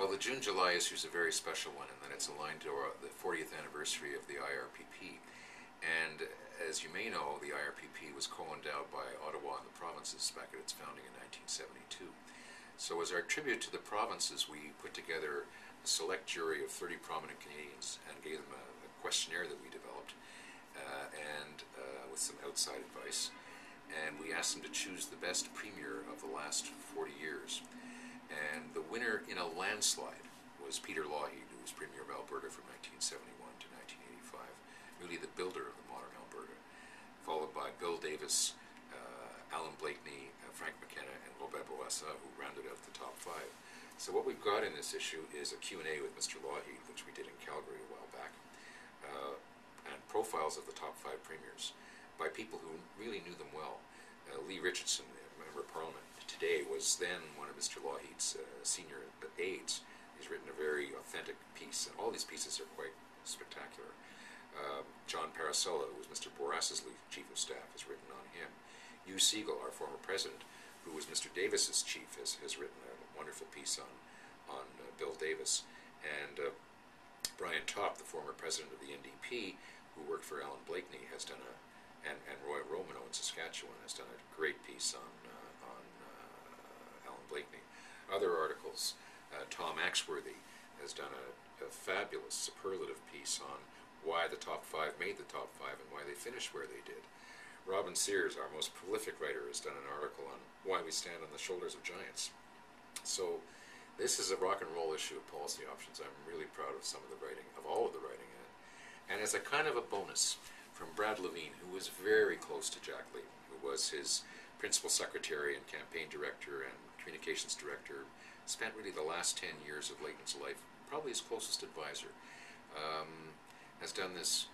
Well, the June-July issue is a very special one, in that it's aligned to the 40th anniversary of the IRPP. And as you may know, the IRPP was co-endowed by Ottawa and the provinces back at its founding in 1972. So as our tribute to the provinces, we put together a select jury of 30 prominent Canadians and gave them a questionnaire that we developed with some outside advice. And we asked them to choose the best premier of the last 40 years. And the winner in a landslide was Peter Lougheed, who was Premier of Alberta from 1971 to 1985, really the builder of the modern Alberta, followed by Bill Davis, Alan Blakeney, Frank McKenna, and Robert Bourassa, who rounded out the top five. So what we've got in this issue is a Q&A with Mr. Lougheed, which we did in Calgary a while back, and profiles of the top five premiers by people who really knew them well. Lee Richardson, Member of Parliament, today was then one of Mr. Lougheed's senior aides. He's written a very authentic piece, and all these pieces are quite spectacular. John Parasella, who was Mr. Bourassa's chief of staff, has written on him. Hugh Siegel, our former president, who was Mr. Davis's chief, has written a wonderful piece on Bill Davis. And Brian Topp, the former president of the NDP, who worked for Alan Blakeney, has done and Roy Romano in Saskatchewan has done a great piece on Alan Blakeney. Other articles, Tom Axworthy has done a fabulous, superlative piece on why the top five made the top five and why they finished where they did. Robin Sears, our most prolific writer, has done an article on why we stand on the shoulders of giants. So this is a rock and roll issue of policy options. I'm really proud of some of the writing, of all of the writing in it. And as a kind of a bonus, from Brad Levine, who was very close to Jack Layton, who was his principal secretary and campaign director and communications director, spent really the last 10 years of Layton's life probably his closest advisor, has done this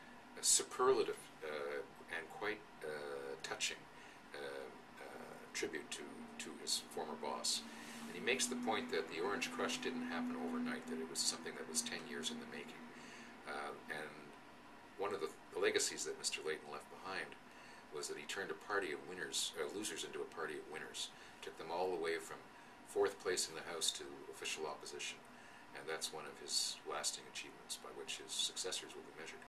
superlative and quite touching tribute to his former boss. And he makes the point that the Orange Crush didn't happen overnight, that it was something that was 10 years in the making. And one of the legacies that Mr. Layton left behind was that he turned a party of losers into a party of winners, took them all the way from fourth place in the House to official opposition. And that's one of his lasting achievements by which his successors will be measured.